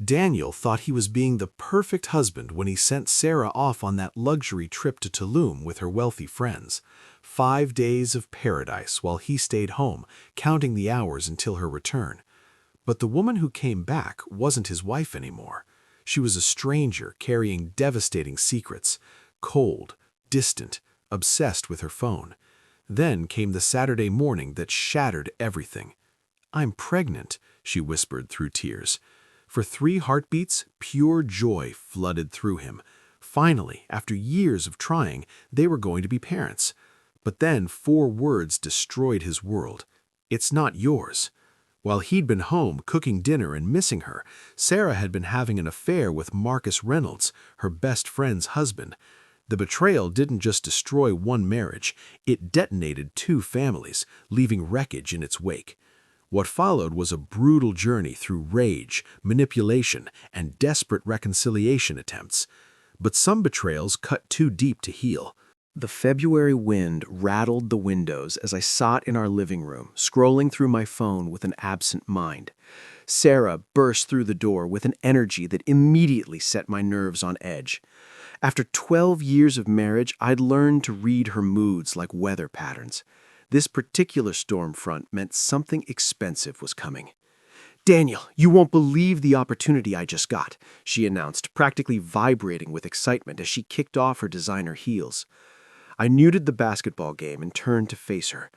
Daniel thought he was being the perfect husband when he sent Sarah off on that luxury trip to Tulum with her wealthy friends. 5 days of paradise while he stayed home, counting the hours until her return. But the woman who came back wasn't his wife anymore. She was a stranger carrying devastating secrets, cold, distant, obsessed with her phone. Then came the Saturday morning that shattered everything. "I'm pregnant," she whispered through tears. For 3 heartbeats, pure joy flooded through him. Finally, after years of trying, they were going to be parents. But then 4 words destroyed his world. "It's not yours." While he'd been home cooking dinner and missing her, Sarah had been having an affair with Marcus Reynolds, her best friend's husband. The betrayal didn't just destroy one marriage, it detonated 2 families, leaving wreckage in its wake. What followed was a brutal journey through rage, manipulation, and desperate reconciliation attempts. But some betrayals cut too deep to heal. The February wind rattled the windows as I sat in our living room, scrolling through my phone with an absent mind. Sarah burst through the door with an energy that immediately set my nerves on edge. After 12 years of marriage, I'd learned to read her moods like weather patterns. This particular storm front meant something expensive was coming. "Daniel, you won't believe the opportunity I just got," she announced, practically vibrating with excitement as she kicked off her designer heels. I muted the basketball game and turned to face her.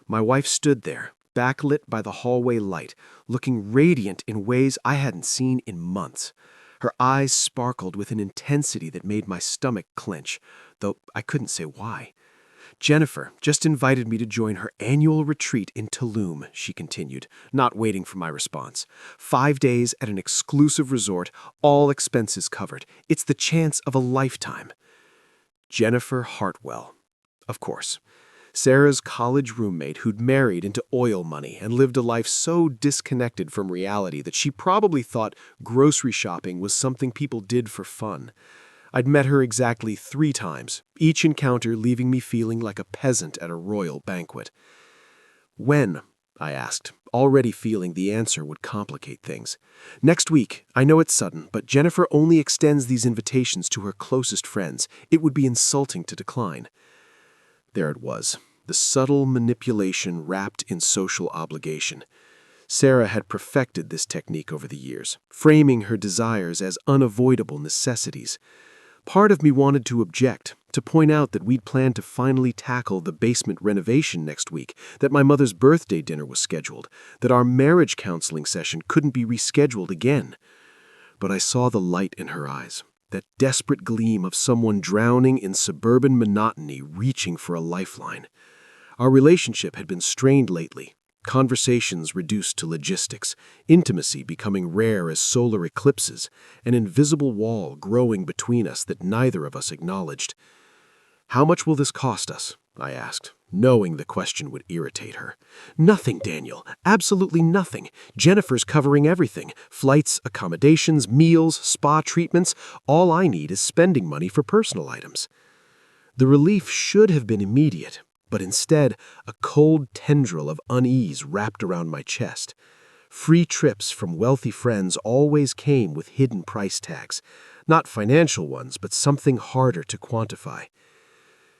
My wife stood there, backlit by the hallway light, looking radiant in ways I hadn't seen in months. Her eyes sparkled with an intensity that made my stomach clench, though I couldn't say why. "Jennifer just invited me to join her annual retreat in Tulum," she continued, not waiting for my response. 5 days at an exclusive resort, all expenses covered. It's the chance of a lifetime. Jennifer Hartwell. Of course. Sarah's college roommate who'd married into oil money and lived a life so disconnected from reality that she probably thought grocery shopping was something people did for fun. I'd met her exactly 3 times, each encounter leaving me feeling like a peasant at a royal banquet. "When?" I asked, already feeling the answer would complicate things. "Next week. I know it's sudden, but Jennifer only extends these invitations to her closest friends. It would be insulting to decline." There it was, the subtle manipulation wrapped in social obligation. Sarah had perfected this technique over the years, framing her desires as unavoidable necessities. Part of me wanted to object, to point out that we'd planned to finally tackle the basement renovation next week, that my mother's birthday dinner was scheduled, that our marriage counseling session couldn't be rescheduled again. But I saw the light in her eyes, that desperate gleam of someone drowning in suburban monotony reaching for a lifeline. Our relationship had been strained lately, conversations reduced to logistics, intimacy becoming rare as solar eclipses, an invisible wall growing between us that neither of us acknowledged. "How much will this cost us?" I asked, knowing the question would irritate her. "Nothing, Daniel. Absolutely nothing. Jennifer's covering everything. Flights, accommodations, meals, spa treatments. All I need is spending money for personal items." The relief should have been immediate, but instead, a cold tendril of unease wrapped around my chest. Free trips from wealthy friends always came with hidden price tags. Not financial ones, but something harder to quantify.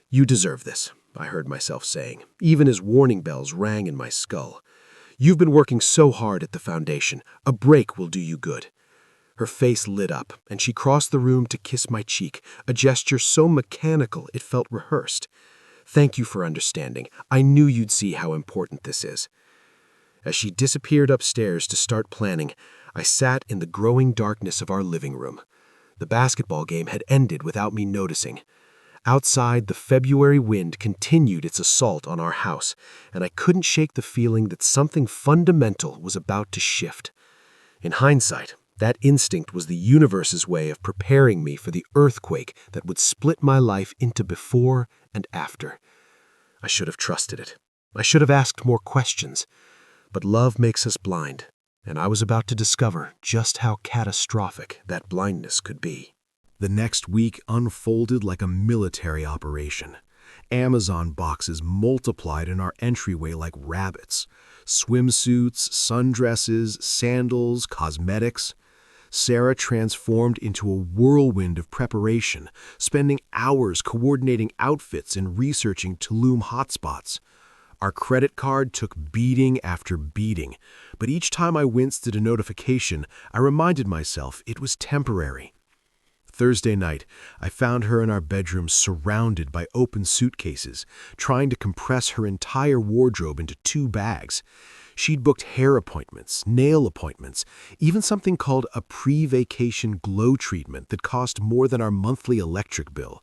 "You deserve this," I heard myself saying, even as warning bells rang in my skull. "You've been working so hard at the foundation. A break will do you good." Her face lit up, and she crossed the room to kiss my cheek, a gesture so mechanical it felt rehearsed. "Thank you for understanding. I knew you'd see how important this is." As she disappeared upstairs to start planning, I sat in the growing darkness of our living room. The basketball game had ended without me noticing. Outside, the February wind continued its assault on our house, and I couldn't shake the feeling that something fundamental was about to shift. In hindsight, that instinct was the universe's way of preparing me for the earthquake that would split my life into before and after. I should have trusted it. I should have asked more questions. But love makes us blind, and I was about to discover just how catastrophic that blindness could be. The next week unfolded like a military operation. Amazon boxes multiplied in our entryway like rabbits. Swimsuits, sundresses, sandals, cosmetics. Sarah transformed into a whirlwind of preparation, spending hours coordinating outfits and researching Tulum hotspots. Our credit card took beating after beating, but each time I winced at a notification, I reminded myself it was temporary. Thursday night, I found her in our bedroom surrounded by open suitcases, trying to compress her entire wardrobe into 2 bags. She'd booked hair appointments, nail appointments, even something called a pre-vacation glow treatment that cost more than our monthly electric bill.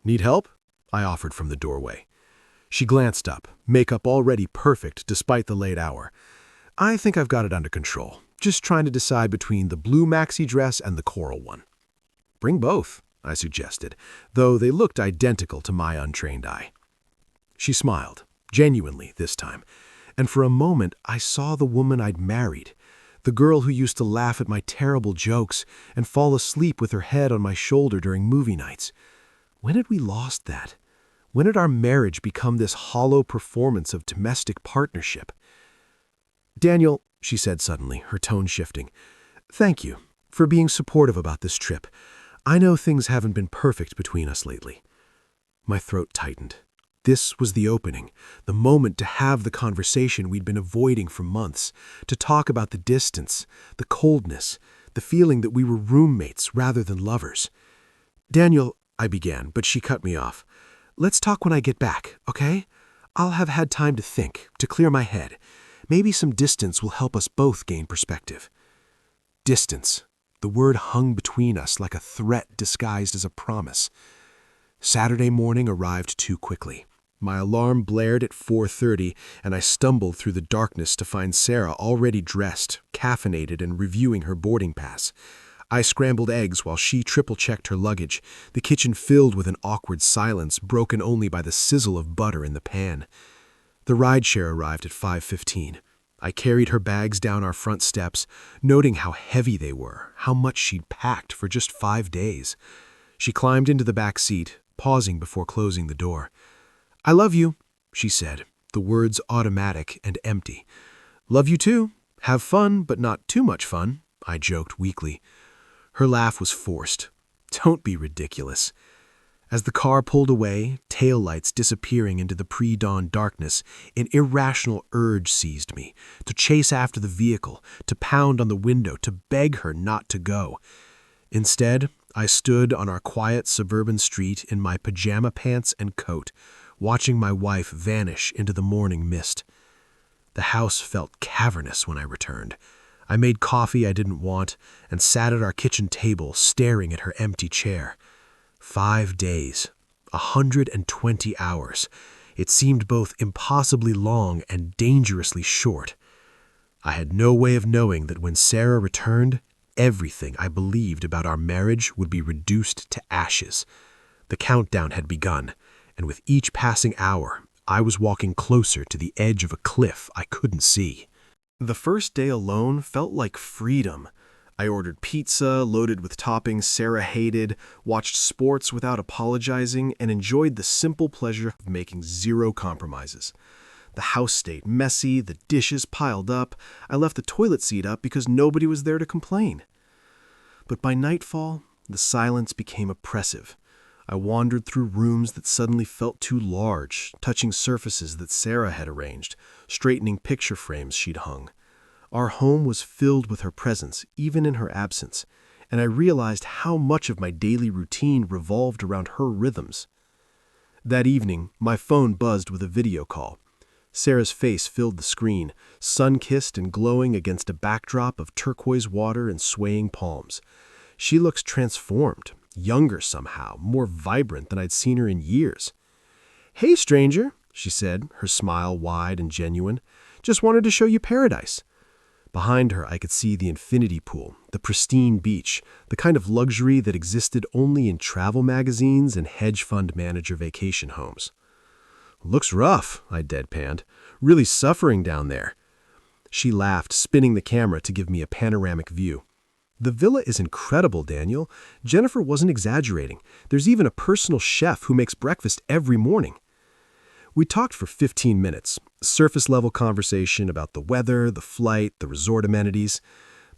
"Need help?" I offered from the doorway. She glanced up, makeup already perfect despite the late hour. "I think I've got it under control, just trying to decide between the blue maxi dress and the coral one." "Bring both," I suggested, though they looked identical to my untrained eye. She smiled, genuinely this time, and for a moment I saw the woman I'd married, the girl who used to laugh at my terrible jokes and fall asleep with her head on my shoulder during movie nights. When had we lost that? When had our marriage become this hollow performance of domestic partnership? "Daniel," she said suddenly, her tone shifting, "thank you for being supportive about this trip. I know things haven't been perfect between us lately." My throat tightened. This was the opening, the moment to have the conversation we'd been avoiding for months, to talk about the distance, the coldness, the feeling that we were roommates rather than lovers. "Daniel," I began, but she cut me off. "Let's talk when I get back, okay? I'll have had time to think, to clear my head. Maybe some distance will help us both gain perspective." Distance. The word hung between us like a threat disguised as a promise. Saturday morning arrived too quickly. My alarm blared at 4:30, and I stumbled through the darkness to find Sarah already dressed, caffeinated, and reviewing her boarding pass. I scrambled eggs while she triple-checked her luggage, the kitchen filled with an awkward silence broken only by the sizzle of butter in the pan. The rideshare arrived at 5:15. I carried her bags down our front steps, noting how heavy they were, how much she'd packed for just 5 days. She climbed into the back seat, pausing before closing the door. "I love you," she said, the words automatic and empty. "Love you too. Have fun, but not too much fun," I joked weakly. Her laugh was forced. "Don't be ridiculous." As the car pulled away, taillights disappearing into the pre-dawn darkness, an irrational urge seized me, to chase after the vehicle, to pound on the window, to beg her not to go. Instead, I stood on our quiet suburban street in my pajama pants and coat, watching my wife vanish into the morning mist. The house felt cavernous when I returned. I made coffee I didn't want and sat at our kitchen table staring at her empty chair. 5 days, 120 hours. It seemed both impossibly long and dangerously short. I had no way of knowing that when Sarah returned, everything I believed about our marriage would be reduced to ashes. The countdown had begun, and with each passing hour, I was walking closer to the edge of a cliff I couldn't see. The first day alone felt like freedom. I ordered pizza, loaded with toppings Sarah hated, watched sports without apologizing, and enjoyed the simple pleasure of making 0 compromises. The house stayed messy, the dishes piled up. I left the toilet seat up because nobody was there to complain. But by nightfall, the silence became oppressive. I wandered through rooms that suddenly felt too large, touching surfaces that Sarah had arranged, straightening picture frames she'd hung. Our home was filled with her presence, even in her absence, and I realized how much of my daily routine revolved around her rhythms. That evening, my phone buzzed with a video call. Sarah's face filled the screen, sun-kissed and glowing against a backdrop of turquoise water and swaying palms. She looks transformed, younger somehow, more vibrant than I'd seen her in years. "Hey, stranger," she said, her smile wide and genuine. "Just wanted to show you paradise." Behind her, I could see the infinity pool, the pristine beach, the kind of luxury that existed only in travel magazines and hedge fund manager vacation homes. "Looks rough," I deadpanned. "Really suffering down there." She laughed, spinning the camera to give me a panoramic view. "The villa is incredible, Daniel. Jennifer wasn't exaggerating. There's even a personal chef who makes breakfast every morning." We talked for 15 minutes, surface-level conversation about the weather, the flight, the resort amenities.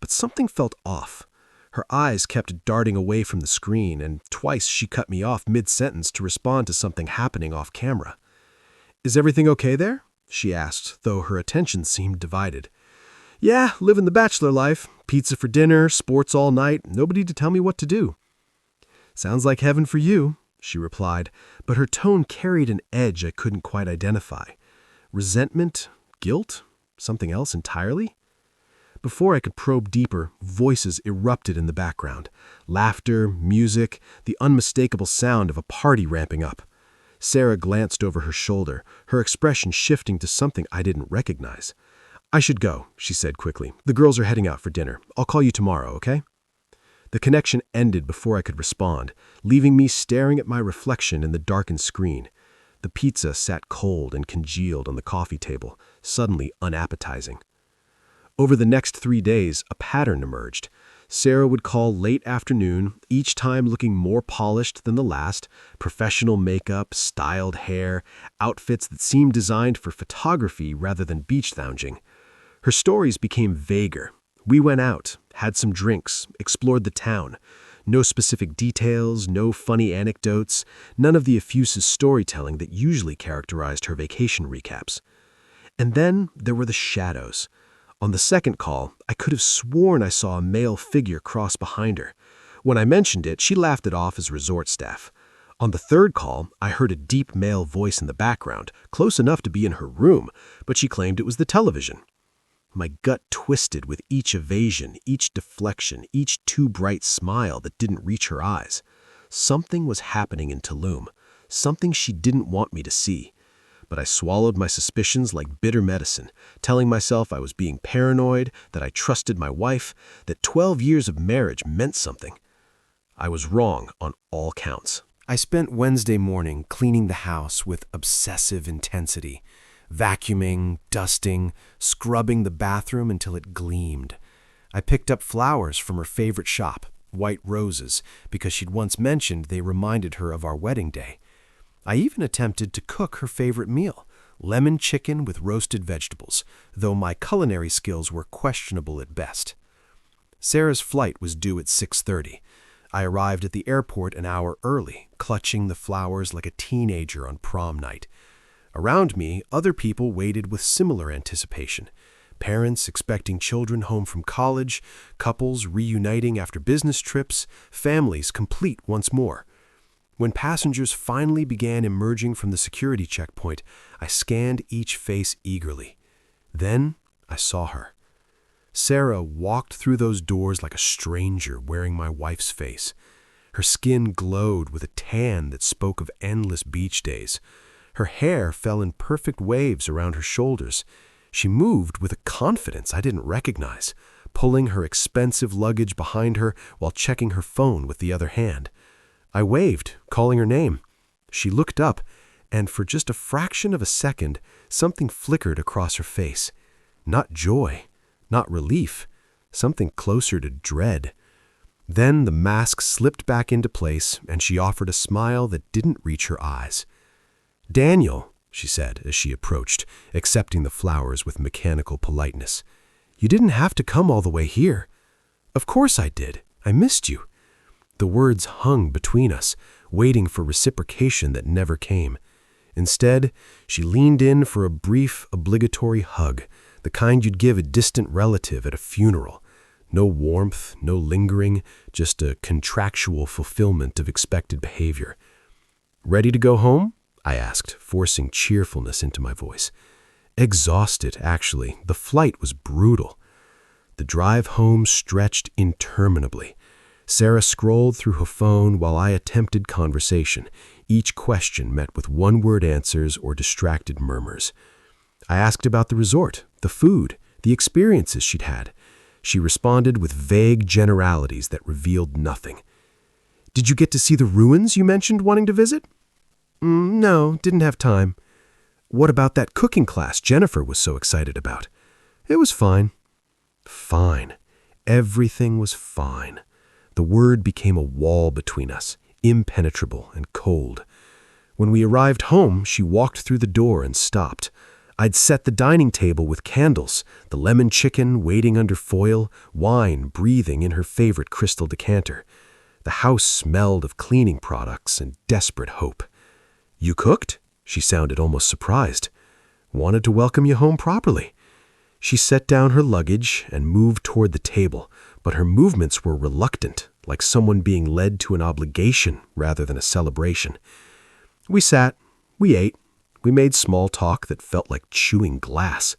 but something felt off. Her eyes kept darting away from the screen, and twice she cut me off mid-sentence to respond to something happening off camera. "Is everything okay there?" she asked, though her attention seemed divided. "Yeah, living the bachelor life. Pizza for dinner, sports all night, nobody to tell me what to do." "Sounds like heaven for you," she replied, but her tone carried an edge I couldn't quite identify. Resentment? Guilt? Something else entirely? Before I could probe deeper, voices erupted in the background. Laughter, music, the unmistakable sound of a party ramping up. Sarah glanced over her shoulder, her expression shifting to something I didn't recognize. "I should go," she said quickly. "The girls are heading out for dinner. I'll call you tomorrow, okay?" The connection ended before I could respond, leaving me staring at my reflection in the darkened screen. The pizza sat cold and congealed on the coffee table, suddenly unappetizing. Over the next 3 days, a pattern emerged. Sarah would call late afternoon, each time looking more polished than the last, professional makeup, styled hair, outfits that seemed designed for photography rather than beach lounging. Her stories became vaguer. We went out, had some drinks, explored the town. No specific details, no funny anecdotes, none of the effusive storytelling that usually characterized her vacation recaps. And then there were the shadows. On the second call, I could have sworn I saw a male figure cross behind her. When I mentioned it, she laughed it off as resort staff. On the third call, I heard a deep male voice in the background, close enough to be in her room, but she claimed it was the television. My gut twisted with each evasion, each deflection, each too bright smile that didn't reach her eyes. Something was happening in Tulum, something she didn't want me to see. But I swallowed my suspicions like bitter medicine, telling myself I was being paranoid, that I trusted my wife, that 12 years of marriage meant something. I was wrong on all counts. I spent Wednesday morning cleaning the house with obsessive intensity, vacuuming, dusting, scrubbing the bathroom until it gleamed. I picked up flowers from her favorite shop, white roses, because she'd once mentioned they reminded her of our wedding day. I even attempted to cook her favorite meal, lemon chicken with roasted vegetables, though my culinary skills were questionable at best. Sarah's flight was due at 6:30. I arrived at the airport an hour early, clutching the flowers like a teenager on prom night. Around me, other people waited with similar anticipation. Parents expecting children home from college, couples reuniting after business trips, families complete once more. When passengers finally began emerging from the security checkpoint, I scanned each face eagerly. Then I saw her. Sarah walked through those doors like a stranger wearing my wife's face. Her skin glowed with a tan that spoke of endless beach days. Her hair fell in perfect waves around her shoulders. She moved with a confidence I didn't recognize, pulling her expensive luggage behind her while checking her phone with the other hand. I waved, calling her name. She looked up, and for just a fraction of a second, something flickered across her face. Not joy, not relief, something closer to dread. Then the mask slipped back into place, and she offered a smile that didn't reach her eyes. "Daniel," she said as she approached, accepting the flowers with mechanical politeness. "You didn't have to come all the way here." "Of course I did. I missed you." The words hung between us, waiting for reciprocation that never came. Instead, she leaned in for a brief, obligatory hug, the kind you'd give a distant relative at a funeral. No warmth, no lingering, just a contractual fulfillment of expected behavior. "Ready to go home?" I asked, forcing cheerfulness into my voice. Exhausted, actually. The flight was brutal. The drive home stretched interminably. Sarah scrolled through her phone while I attempted conversation, each question met with one-word answers or distracted murmurs. I asked about the resort, the food, the experiences she'd had. She responded with vague generalities that revealed nothing. "Did you get to see the ruins you mentioned wanting to visit?" No, didn't have time." "What about that cooking class Jennifer was so excited about?" "It was fine." Fine. Everything was fine. The word became a wall between us, impenetrable and cold. When we arrived home, she walked through the door and stopped. I'd set the dining table with candles, the lemon chicken waiting under foil, wine breathing in her favorite crystal decanter. The house smelled of cleaning products and desperate hope. "You cooked?" She sounded almost surprised. "Wanted to welcome you home properly." She set down her luggage and moved toward the table, but her movements were reluctant, like someone being led to an obligation rather than a celebration. We sat, we ate, we made small talk that felt like chewing glass.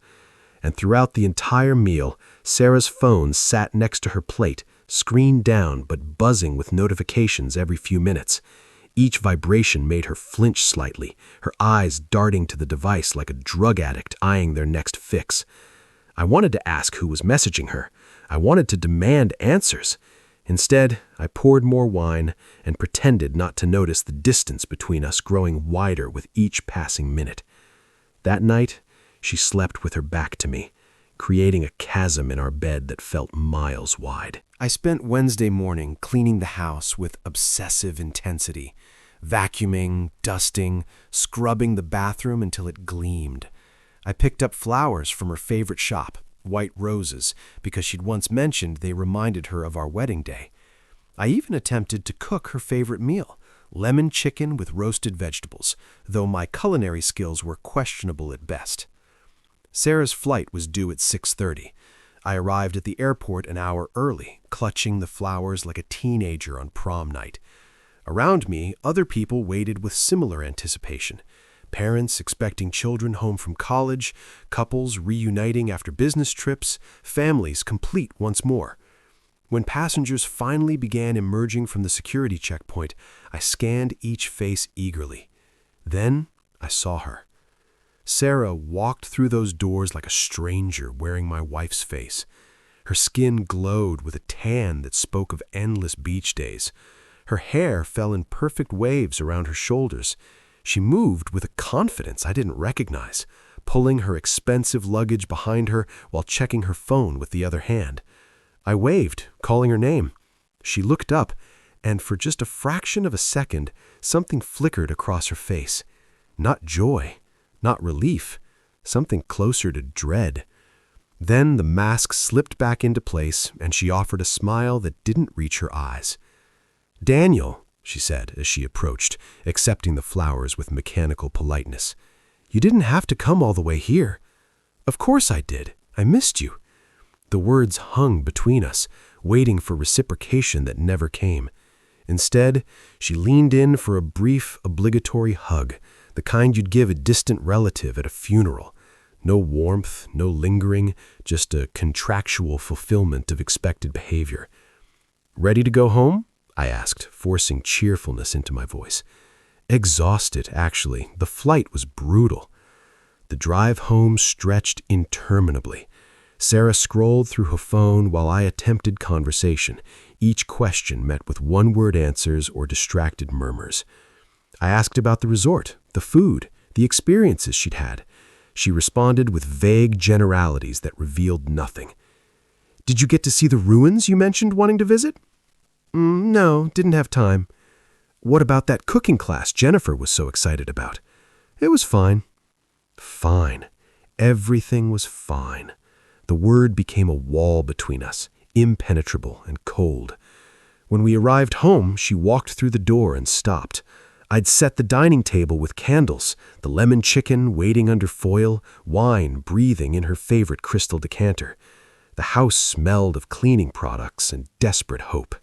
And throughout the entire meal, Sarah's phone sat next to her plate, screen down but buzzing with notifications every few minutes. Each vibration made her flinch slightly, her eyes darting to the device like a drug addict eyeing their next fix. I wanted to ask who was messaging her. I wanted to demand answers. Instead, I poured more wine and pretended not to notice the distance between us growing wider with each passing minute. That night, she slept with her back to me, creating a chasm in our bed that felt miles wide. I spent Wednesday morning cleaning the house with obsessive intensity, vacuuming, dusting, scrubbing the bathroom until it gleamed. I picked up flowers from her favorite shop, white roses, because she'd once mentioned they reminded her of our wedding day. I even attempted to cook her favorite meal, lemon chicken with roasted vegetables, though my culinary skills were questionable at best. Sarah's flight was due at 6:30. I arrived at the airport an hour early, clutching the flowers like a teenager on prom night. Around me, other people waited with similar anticipation. Parents expecting children home from college, couples reuniting after business trips, families complete once more. When passengers finally began emerging from the security checkpoint, I scanned each face eagerly. Then I saw her. Sarah walked through those doors like a stranger wearing my wife's face. Her skin glowed with a tan that spoke of endless beach days. Her hair fell in perfect waves around her shoulders. She moved with a confidence I didn't recognize, pulling her expensive luggage behind her while checking her phone with the other hand. I waved, calling her name. She looked up, and for just a fraction of a second, something flickered across her face. Not joy, not relief, something closer to dread. Then the mask slipped back into place, and she offered a smile that didn't reach her eyes. "Daniel," she said as she approached, accepting the flowers with mechanical politeness. "You didn't have to come all the way here." "Of course I did. I missed you." The words hung between us, waiting for reciprocation that never came. Instead, she leaned in for a brief, obligatory hug, the kind you'd give a distant relative at a funeral. No warmth, no lingering, just a contractual fulfillment of expected behavior. "Ready to go home?" I asked, forcing cheerfulness into my voice. Exhausted, actually. The flight was brutal. The drive home stretched interminably. Sarah scrolled through her phone while I attempted conversation, each question met with one-word answers or distracted murmurs. I asked about the resort, the food, the experiences she'd had. She responded with vague generalities that revealed nothing. "Did you get to see the ruins you mentioned wanting to visit?" No, didn't have time." "What about that cooking class Jennifer was so excited about?" "It was fine." Fine. Everything was fine. The word became a wall between us, impenetrable and cold. When we arrived home, she walked through the door and stopped. I'd set the dining table with candles, the lemon chicken waiting under foil, wine breathing in her favorite crystal decanter. The house smelled of cleaning products and desperate hope.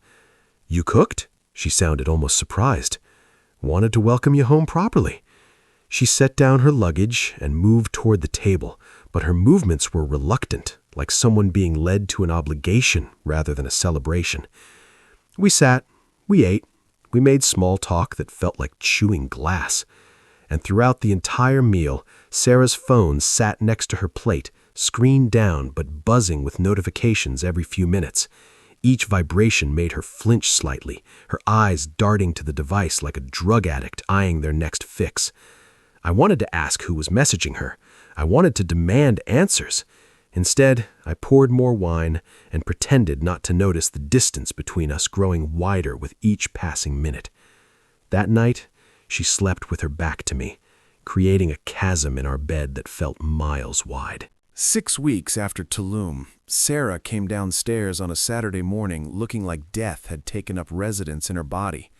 "You cooked?" She sounded almost surprised. "Wanted to welcome you home properly." She set down her luggage and moved toward the table, but her movements were reluctant, like someone being led to an obligation rather than a celebration. We sat, we ate, we made small talk that felt like chewing glass. And throughout the entire meal, Sarah's phone sat next to her plate, screen down but buzzing with notifications every few minutes. Each vibration made her flinch slightly, her eyes darting to the device like a drug addict eyeing their next fix. I wanted to ask who was messaging her. I wanted to demand answers. Instead, I poured more wine and pretended not to notice the distance between us growing wider with each passing minute. That night, she slept with her back to me, creating a chasm in our bed that felt miles wide. 6 weeks after Tulum, Sarah came downstairs on a Saturday morning looking like death had taken up residence in her body.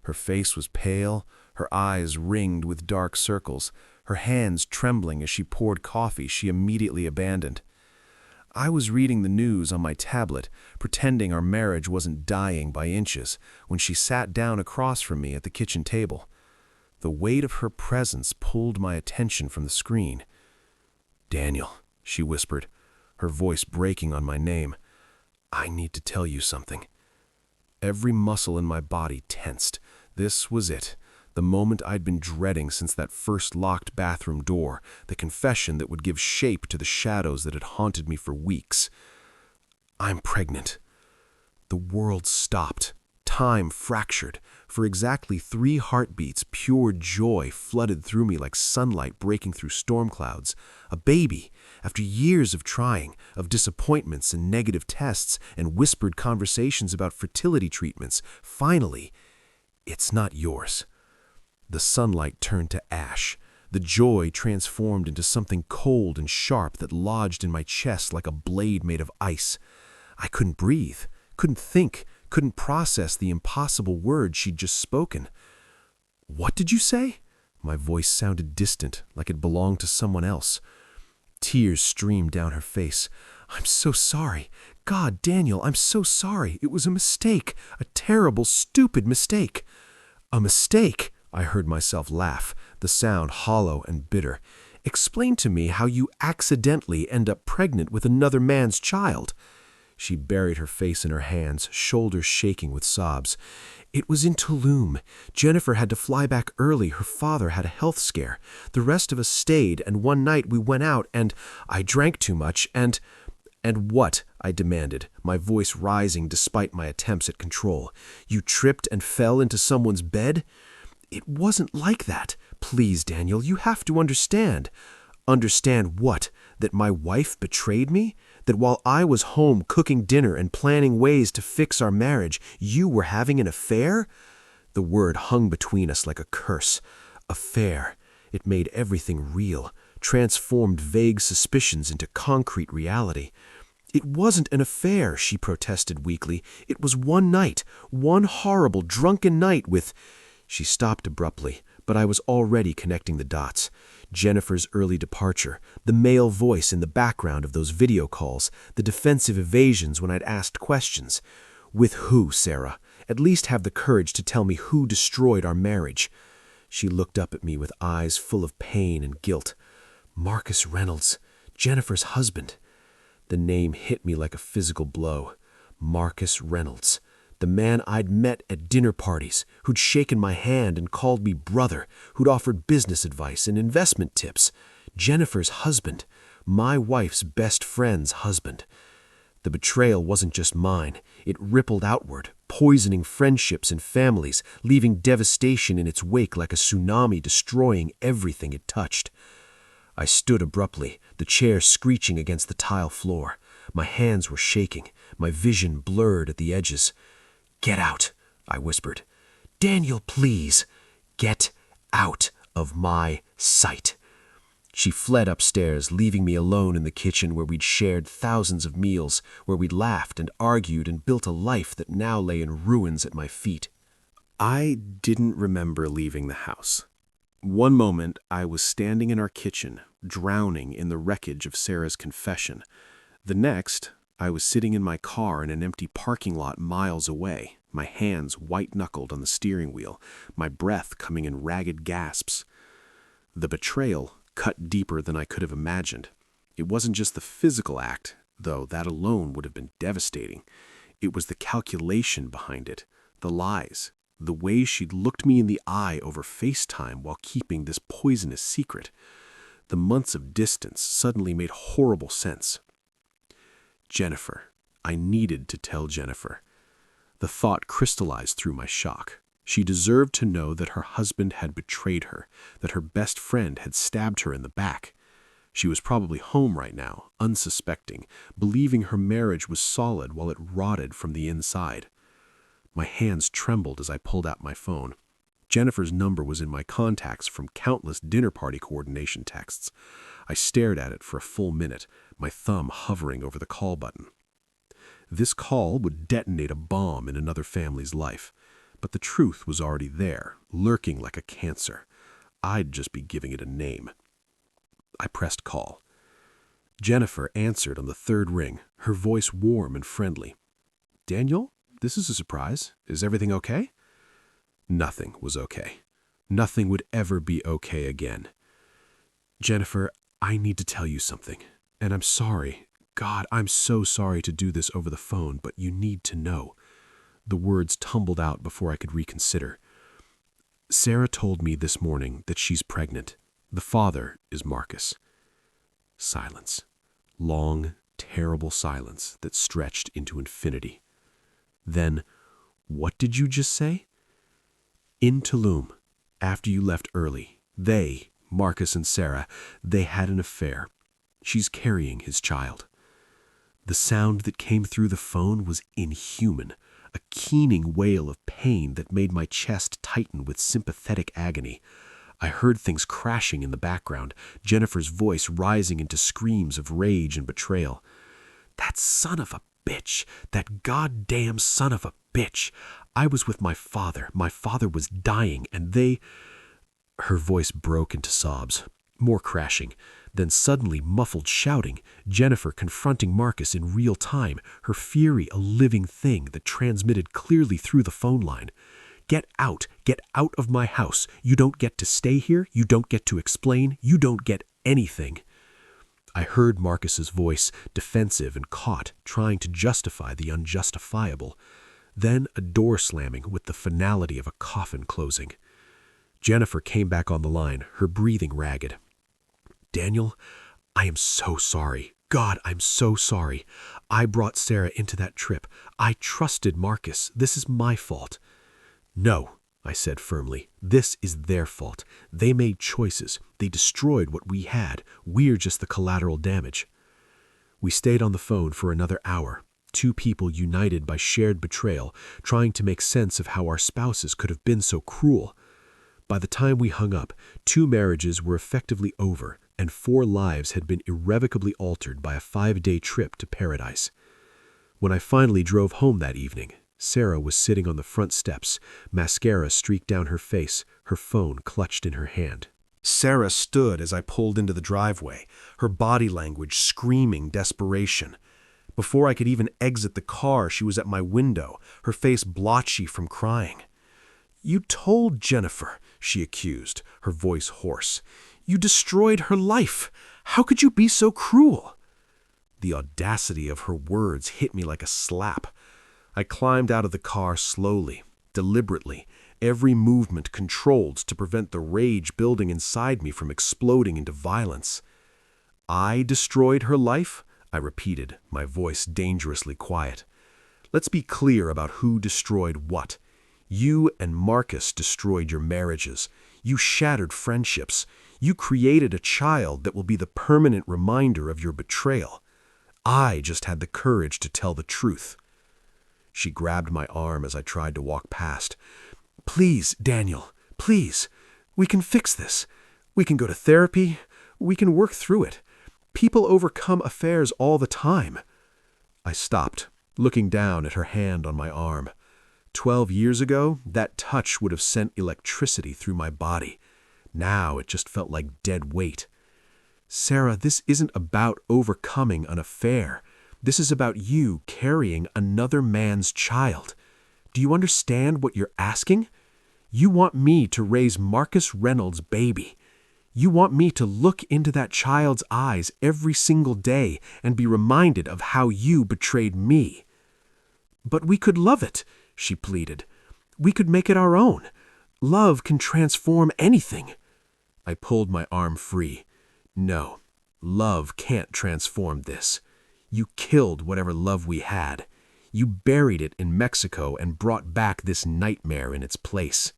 Her face was pale, her eyes ringed with dark circles, her hands trembling as she poured coffee she immediately abandoned. I was reading the news on my tablet, pretending our marriage wasn't dying by inches, when she sat down across from me at the kitchen table. The weight of her presence pulled my attention from the screen. "Daniel," she whispered, her voice breaking on my name, "I need to tell you something." Every muscle in my body tensed. This was it, the moment I'd been dreading since that first locked bathroom door, the confession that would give shape to the shadows that had haunted me for weeks. "I'm pregnant." The world stopped. Time fractured. For exactly 3 heartbeats, pure joy flooded through me like sunlight breaking through storm clouds. A baby! After years of trying, of disappointments and negative tests and whispered conversations about fertility treatments, finally, "It's not yours." The sunlight turned to ash. The joy transformed into something cold and sharp that lodged in my chest like a blade made of ice. I couldn't breathe, couldn't think, couldn't process the impossible words she'd just spoken. "What did you say?" My voice sounded distant, like it belonged to someone else. Tears streamed down her face. "I'm so sorry. God, Daniel, I'm so sorry. It was a mistake. A terrible, stupid mistake." "A mistake?" I heard myself laugh, the sound hollow and bitter. "Explain to me how you accidentally end up pregnant with another man's child." She buried her face in her hands, shoulders shaking with sobs. "It was in Tulum. Jennifer had to fly back early. Her father had a health scare. The rest of us stayed, and one night we went out, and I drank too much, and—" "And what?" I demanded, my voice rising despite my attempts at control. "You tripped and fell into someone's bed?" "It wasn't like that. Please, Daniel, you have to understand." "Understand what? That my wife betrayed me? That while I was home cooking dinner and planning ways to fix our marriage, you were having an affair?" The word hung between us like a curse. Affair. It made everything real, transformed vague suspicions into concrete reality. "It wasn't an affair," she protested weakly. "It was one night, one horrible, drunken night with—" She stopped abruptly, but I was already connecting the dots. Jennifer's early departure, the male voice in the background of those video calls, the defensive evasions when I'd asked questions. "With who, Sarah? At least have the courage to tell me who destroyed our marriage." She looked up at me with eyes full of pain and guilt. "Marcus Reynolds, Jennifer's husband." The name hit me like a physical blow. Marcus Reynolds. The man I'd met at dinner parties, who'd shaken my hand and called me brother, who'd offered business advice and investment tips. Jennifer's husband. My wife's best friend's husband. The betrayal wasn't just mine. It rippled outward, poisoning friendships and families, leaving devastation in its wake like a tsunami destroying everything it touched. I stood abruptly, the chair screeching against the tile floor. My hands were shaking, my vision blurred at the edges. "Get out," I whispered. "Daniel, please, get out of my sight." She fled upstairs, leaving me alone in the kitchen where we'd shared thousands of meals, where we'd laughed and argued and built a life that now lay in ruins at my feet. I didn't remember leaving the house. One moment, I was standing in our kitchen, drowning in the wreckage of Sarah's confession. The next, I was sitting in my car in an empty parking lot miles away, my hands white-knuckled on the steering wheel, my breath coming in ragged gasps. The betrayal cut deeper than I could have imagined. It wasn't just the physical act, though that alone would have been devastating. It was the calculation behind it, the lies, the way she'd looked me in the eye over FaceTime while keeping this poisonous secret. The months of distance suddenly made horrible sense. Jennifer. I needed to tell Jennifer. The thought crystallized through my shock. She deserved to know that her husband had betrayed her, that her best friend had stabbed her in the back. She was probably home right now, unsuspecting, believing her marriage was solid while it rotted from the inside. My hands trembled as I pulled out my phone. Jennifer's number was in my contacts from countless dinner party coordination texts. I stared at it for a full minute, my thumb hovering over the call button. This call would detonate a bomb in another family's life, but the truth was already there, lurking like a cancer. I'd just be giving it a name. I pressed call. Jennifer answered on the third ring, her voice warm and friendly. "Daniel, this is a surprise. Is everything okay?" Nothing was okay. Nothing would ever be okay again. "Jennifer, I need to tell you something, and I'm sorry. God, I'm so sorry to do this over the phone, but you need to know." The words tumbled out before I could reconsider. "Sarah told me this morning that she's pregnant. The father is Marcus." Silence. Long, terrible silence that stretched into infinity. Then, "What did you just say?" "In Tulum, after you left early, they, Marcus and Sarah, they had an affair. She's carrying his child." The sound that came through the phone was inhuman, a keening wail of pain that made my chest tighten with sympathetic agony. I heard things crashing in the background, Jennifer's voice rising into screams of rage and betrayal. "That son of a bitch! That goddamn son of a bitch! I was with my father. My father was dying, and they—" Her voice broke into sobs, more crashing, then suddenly muffled shouting, Jennifer confronting Marcus in real time, her fury a living thing that transmitted clearly through the phone line. Get out of my house. You don't get to stay here. You don't get to explain. You don't get anything." I heard Marcus's voice, defensive and caught, trying to justify the unjustifiable. Then a door slamming with the finality of a coffin closing. Jennifer came back on the line, her breathing ragged. "Daniel, I am so sorry. God, I'm so sorry. I brought Sarah into that trip. I trusted Marcus. This is my fault." "No," I said firmly. "This is their fault. They made choices. They destroyed what we had. We're just the collateral damage." We stayed on the phone for another hour, two people united by shared betrayal, trying to make sense of how our spouses could have been so cruel. By the time we hung up, 2 marriages were effectively over, and 4 lives had been irrevocably altered by a 5-day trip to paradise. When I finally drove home that evening, Sarah was sitting on the front steps, mascara streaked down her face, her phone clutched in her hand. Sarah stood as I pulled into the driveway, her body language screaming desperation. Before I could even exit the car, she was at my window, her face blotchy from crying. "You told Jennifer," she accused, her voice hoarse. "You destroyed her life. How could you be so cruel?" The audacity of her words hit me like a slap. I climbed out of the car slowly, deliberately, every movement controlled to prevent the rage building inside me from exploding into violence. "I destroyed her life?" I repeated, my voice dangerously quiet. "Let's be clear about who destroyed what. You and Marcus destroyed your marriages. You shattered friendships. You created a child that will be the permanent reminder of your betrayal. I just had the courage to tell the truth." She grabbed my arm as I tried to walk past. "Please, Daniel, please. We can fix this. We can go to therapy. We can work through it. People overcome affairs all the time." I stopped, looking down at her hand on my arm. 12 years ago, that touch would have sent electricity through my body. Now it just felt like dead weight. "Sarah, this isn't about overcoming an affair. This is about you carrying another man's child. Do you understand what you're asking? You want me to raise Marcus Reynolds' baby. You want me to look into that child's eyes every single day and be reminded of how you betrayed me." "But we could love it," she pleaded. "We could make it our own. Love can transform anything." I pulled my arm free. "No, love can't transform this. You killed whatever love we had. You buried it in Mexico and brought back this nightmare in its place."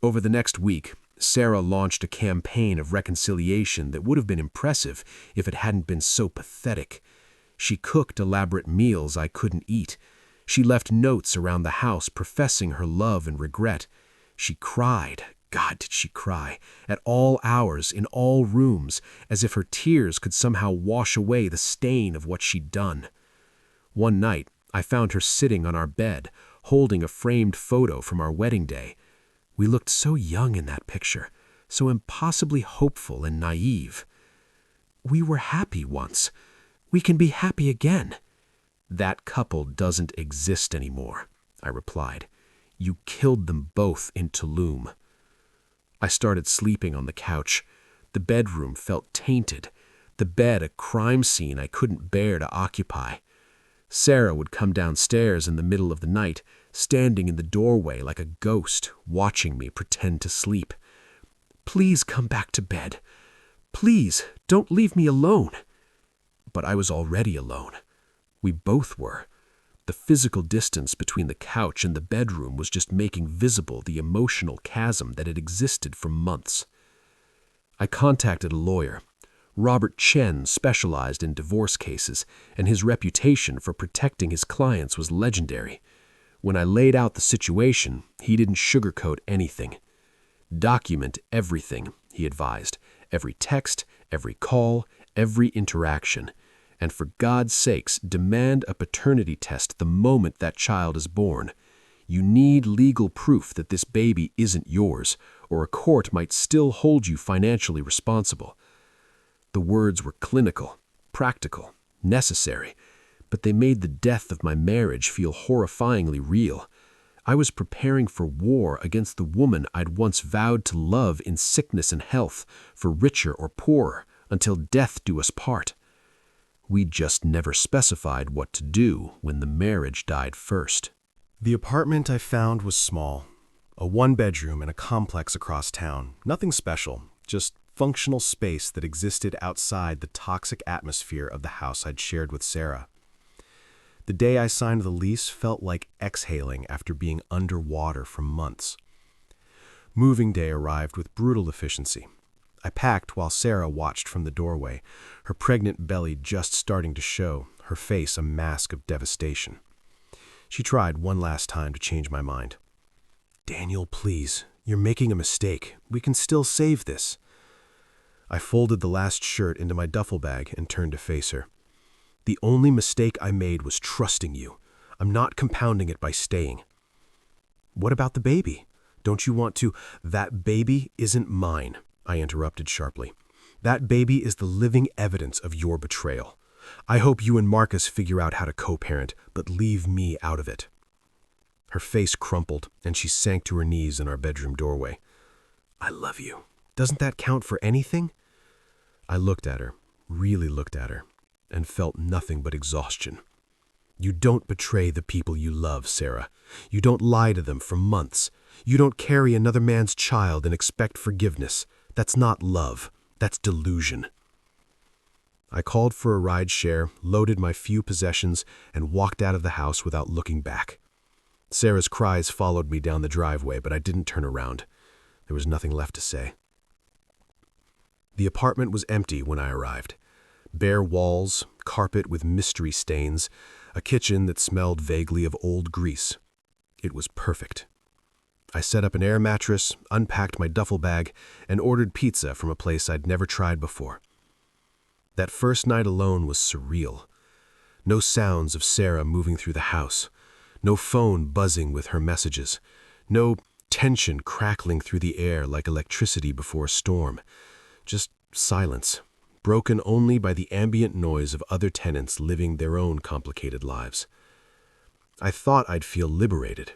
Over the next week, Sarah launched a campaign of reconciliation that would have been impressive if it hadn't been so pathetic. She cooked elaborate meals I couldn't eat. She left notes around the house professing her love and regret. She cried. God, did she cry, at all hours, in all rooms, as if her tears could somehow wash away the stain of what she'd done. One night, I found her sitting on our bed, holding a framed photo from our wedding day. We looked so young in that picture, so impossibly hopeful and naive. We were happy once. We can be happy again. That couple doesn't exist anymore, I replied. You killed them both in Tulum. I started sleeping on the couch. The bedroom felt tainted, the bed a crime scene I couldn't bear to occupy. Sarah would come downstairs in the middle of the night, standing in the doorway like a ghost, watching me pretend to sleep. Please come back to bed. Please, don't leave me alone. But I was already alone. We both were. The physical distance between the couch and the bedroom was just making visible the emotional chasm that had existed for months. I contacted a lawyer. Robert Chen specialized in divorce cases, and his reputation for protecting his clients was legendary. When I laid out the situation, he didn't sugarcoat anything. Document everything, he advised. Every text, every call, every interaction. And for God's sakes, demand a paternity test the moment that child is born. You need legal proof that this baby isn't yours, or a court might still hold you financially responsible. The words were clinical, practical, necessary, but they made the death of my marriage feel horrifyingly real. I was preparing for war against the woman I'd once vowed to love in sickness and health, for richer or poorer, until death do us part. We just never specified what to do when the marriage died first. The apartment I found was small, a one-bedroom in a complex across town. Nothing special, just functional space that existed outside the toxic atmosphere of the house I'd shared with Sarah. The day I signed the lease felt like exhaling after being underwater for months. Moving day arrived with brutal efficiency. I packed while Sarah watched from the doorway, her pregnant belly just starting to show, her face a mask of devastation. She tried one last time to change my mind. "Daniel, please, you're making a mistake. We can still save this." I folded the last shirt into my duffel bag and turned to face her. "The only mistake I made was trusting you. I'm not compounding it by staying." "What about the baby? Don't you want to—" "That baby isn't mine," I interrupted sharply. "That baby is the living evidence of your betrayal. I hope you and Marcus figure out how to co-parent, but leave me out of it." Her face crumpled, and she sank to her knees in our bedroom doorway. "I love you. Doesn't that count for anything?" I looked at her, really looked at her, and felt nothing but exhaustion. "You don't betray the people you love, Sarah. You don't lie to them for months. You don't carry another man's child and expect forgiveness. That's not love. That's delusion." I called for a ride share, loaded my few possessions, and walked out of the house without looking back. Sarah's cries followed me down the driveway, but I didn't turn around. There was nothing left to say. The apartment was empty when I arrived. Bare walls, carpet with mystery stains, a kitchen that smelled vaguely of old grease. It was perfect. I set up an air mattress, unpacked my duffel bag, and ordered pizza from a place I'd never tried before. That first night alone was surreal. No sounds of Sarah moving through the house. No phone buzzing with her messages. No tension crackling through the air like electricity before a storm. Just silence, broken only by the ambient noise of other tenants living their own complicated lives. I thought I'd feel liberated.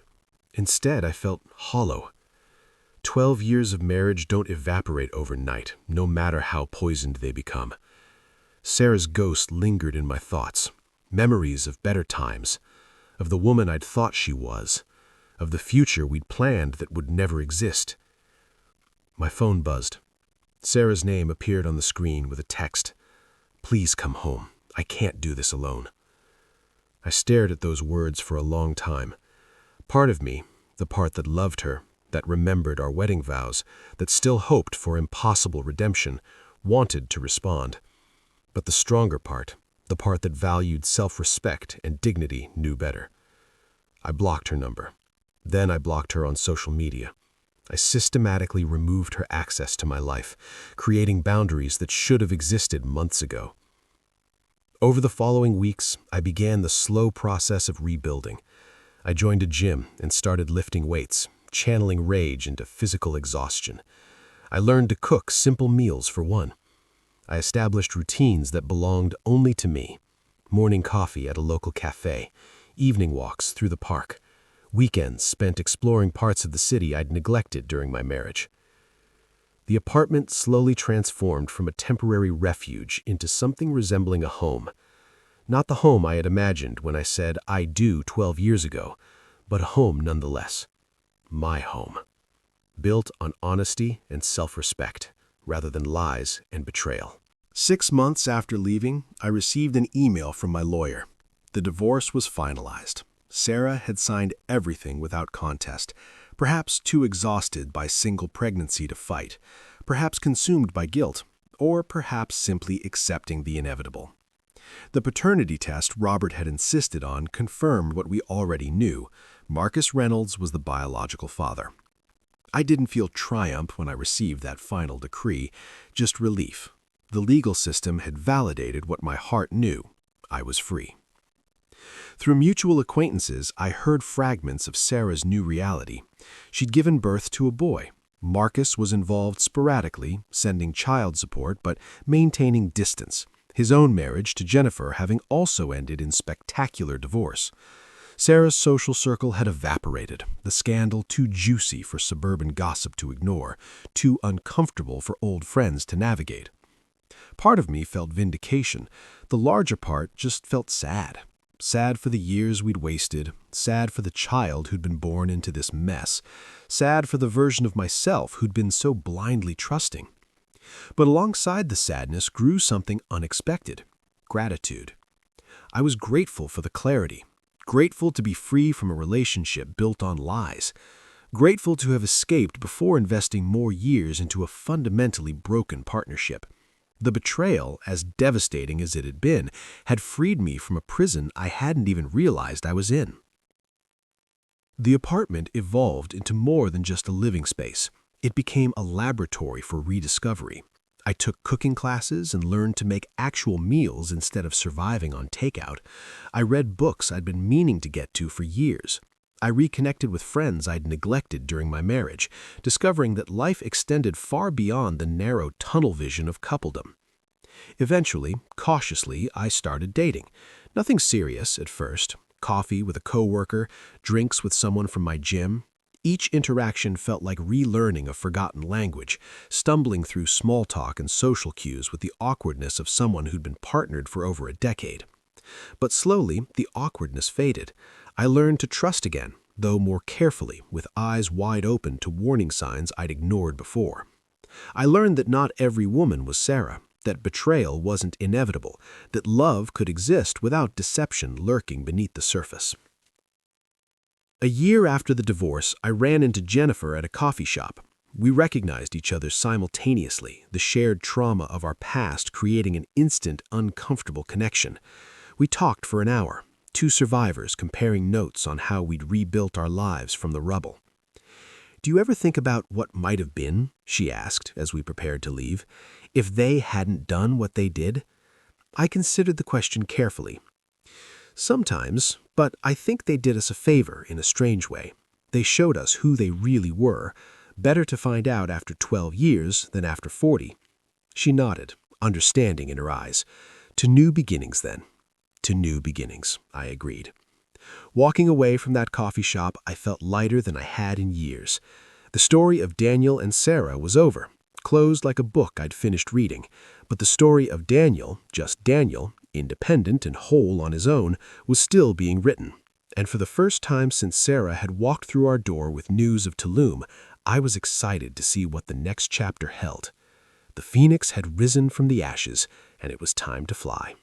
Instead, I felt hollow. 12 years of marriage don't evaporate overnight, no matter how poisoned they become. Sarah's ghost lingered in my thoughts, memories of better times, of the woman I'd thought she was, of the future we'd planned that would never exist. My phone buzzed. Sarah's name appeared on the screen with a text. "Please come home. I can't do this alone." I stared at those words for a long time. Part of me, the part that loved her, that remembered our wedding vows, that still hoped for impossible redemption, wanted to respond. But the stronger part, the part that valued self-respect and dignity, knew better. I blocked her number. Then I blocked her on social media. I systematically removed her access to my life, creating boundaries that should have existed months ago. Over the following weeks, I began the slow process of rebuilding. I joined a gym and started lifting weights, channeling rage into physical exhaustion. I learned to cook simple meals for one. I established routines that belonged only to me. Morning coffee at a local cafe, evening walks through the park, weekends spent exploring parts of the city I'd neglected during my marriage. The apartment slowly transformed from a temporary refuge into something resembling a home. Not the home I had imagined when I said I do 12 years ago, but a home nonetheless. My home. Built on honesty and self-respect, rather than lies and betrayal. 6 months after leaving, I received an email from my lawyer. The divorce was finalized. Sarah had signed everything without contest, perhaps too exhausted by single pregnancy to fight, perhaps consumed by guilt, or perhaps simply accepting the inevitable. The paternity test Robert had insisted on confirmed what we already knew. Marcus Reynolds was the biological father. I didn't feel triumph when I received that final decree, just relief. The legal system had validated what my heart knew. I was free. Through mutual acquaintances, I heard fragments of Sarah's new reality. She'd given birth to a boy. Marcus was involved sporadically, sending child support but maintaining distance, his own marriage to Jennifer having also ended in spectacular divorce. Sarah's social circle had evaporated, the scandal too juicy for suburban gossip to ignore, too uncomfortable for old friends to navigate. Part of me felt vindication. The larger part just felt sad. Sad for the years we'd wasted, sad for the child who'd been born into this mess, sad for the version of myself who'd been so blindly trusting. But alongside the sadness grew something unexpected: gratitude. I was grateful for the clarity, grateful to be free from a relationship built on lies, grateful to have escaped before investing more years into a fundamentally broken partnership. The betrayal, as devastating as it had been, had freed me from a prison I hadn't even realized I was in. The apartment evolved into more than just a living space. It became a laboratory for rediscovery. I took cooking classes and learned to make actual meals instead of surviving on takeout. I read books I'd been meaning to get to for years. I reconnected with friends I'd neglected during my marriage, discovering that life extended far beyond the narrow tunnel vision of coupledom. Eventually, cautiously, I started dating. Nothing serious at first. Coffee with a coworker, drinks with someone from my gym. Each interaction felt like relearning a forgotten language, stumbling through small talk and social cues with the awkwardness of someone who'd been partnered for over a decade. But slowly, the awkwardness faded. I learned to trust again, though more carefully, with eyes wide open to warning signs I'd ignored before. I learned that not every woman was Sarah, that betrayal wasn't inevitable, that love could exist without deception lurking beneath the surface. A year after the divorce, I ran into Jennifer at a coffee shop. We recognized each other simultaneously, the shared trauma of our past creating an instant, uncomfortable connection. We talked for an hour, two survivors comparing notes on how we'd rebuilt our lives from the rubble. "Do you ever think about what might have been?" she asked as we prepared to leave. "If they hadn't done what they did?" I considered the question carefully. Sometimes, but I think they did us a favor in a strange way. They showed us who they really were. Better to find out after 12 years than after 40. She nodded, understanding in her eyes. "To new beginnings, then." "To new beginnings," I agreed. Walking away from that coffee shop, I felt lighter than I had in years. The story of Daniel and Sarah was over, closed like a book I'd finished reading. But the story of Daniel, just Daniel, independent and whole on his own, was still being written. And for the first time since Sarah had walked through our door with news of Tulum, I was excited to see what the next chapter held. The phoenix had risen from the ashes, and it was time to fly.